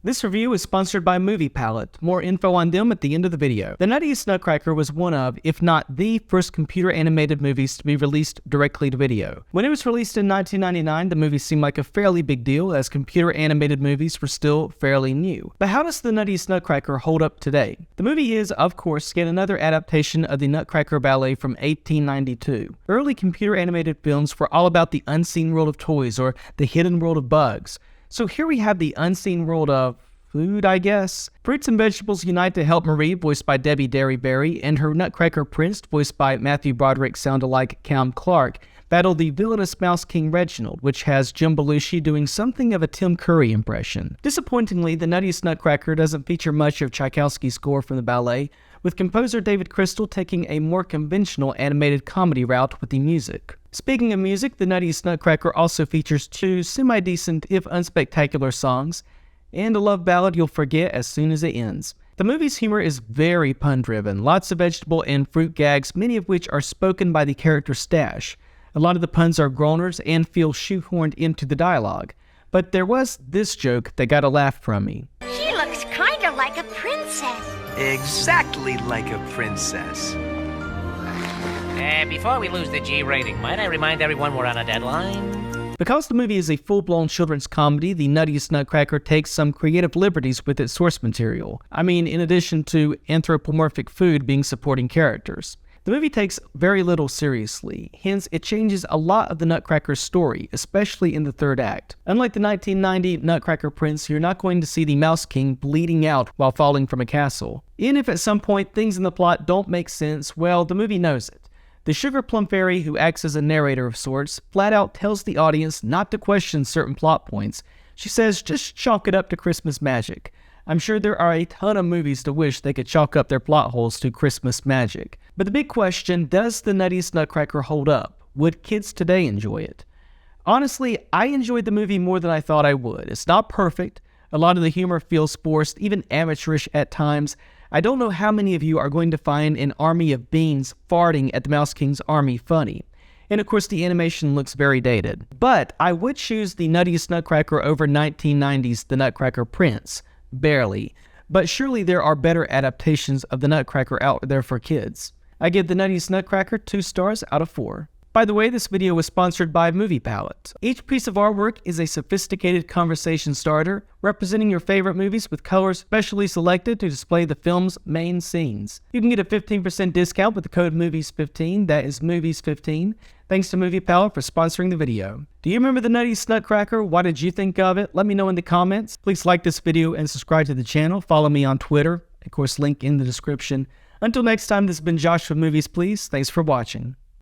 This review is sponsored by Movie Palette. More info on them at the end of the video. The Nuttiest Nutcracker was one of, if not the first computer animated movies to be released directly to video. When it was released in 1999, the movie seemed like a fairly big deal as computer animated movies were still fairly new. But how does the Nuttiest Nutcracker hold up today? The movie is, of course, yet another adaptation of the Nutcracker ballet from 1892. Early computer animated films were all about the unseen world of toys or the hidden world of bugs. So here we have the unseen world of food, I guess. Fruits and vegetables unite to help Marie, voiced by Debbie Derryberry, and her Nutcracker Prince, voiced by Matthew Broderick sound-alike Cam Clark, battle the villainous Mouse King Reginald, which has Jim Belushi doing something of a Tim Curry impression. Disappointingly, the Nuttiest Nutcracker doesn't feature much of Tchaikovsky's score from the ballet, with composer David Crystal taking a more conventional animated comedy route with the music. Speaking of music, the Nuttiest Nutcracker also features two semi-decent, if unspectacular, songs, and a love ballad you'll forget as soon as it ends. The movie's humor is very pun-driven, lots of vegetable and fruit gags, many of which are spoken by the character Stash. A lot of the puns are groaners and feel shoehorned into the dialogue. But there was this joke that got a laugh from me. She looks kind of like a princess. Exactly like a princess. Before we lose the G rating, might I remind everyone we're on a deadline? Because the movie is a full-blown children's comedy, the Nuttiest Nutcracker takes some creative liberties with its source material. I mean, in addition to anthropomorphic food being supporting characters. The movie takes very little seriously, hence it changes a lot of the Nutcracker's story, especially in the third act. Unlike the 1990 Nutcracker Prince, you're not going to see the Mouse King bleeding out while falling from a castle. Even if at some point things in the plot don't make sense, well, the movie knows it. The Sugar Plum Fairy, who acts as a narrator of sorts, flat out tells the audience not to question certain plot points. She says just chalk it up to Christmas magic. I'm sure there are a ton of movies to wish they could chalk up their plot holes to Christmas magic. But the big question, does the Nuttiest Nutcracker hold up? Would kids today enjoy it? Honestly, I enjoyed the movie more than I thought I would. It's not perfect. A lot of the humor feels forced, even amateurish at times. I don't know how many of you are going to find an army of beans farting at the Mouse King's army funny. And of course the animation looks very dated. But I would choose the Nuttiest Nutcracker over 1990's The Nutcracker Prince. Barely. But surely there are better adaptations of the Nutcracker out there for kids. I give the Nuttiest Nutcracker 2 stars out of 4. By the way, this video was sponsored by Movie Palette. Each piece of artwork is a sophisticated conversation starter, representing your favorite movies with colors specially selected to display the film's main scenes. You can get a 15% discount with the code MOVIES15, that is MOVIES15. Thanks to Movie Palette for sponsoring the video. Do you remember the Nuttiest Nutcracker? What did you think of it? Let me know in the comments. Please like this video and subscribe to the channel. Follow me on Twitter. Of course, link in the description. Until next time, this has been Josh from Movies Please. Thanks for watching.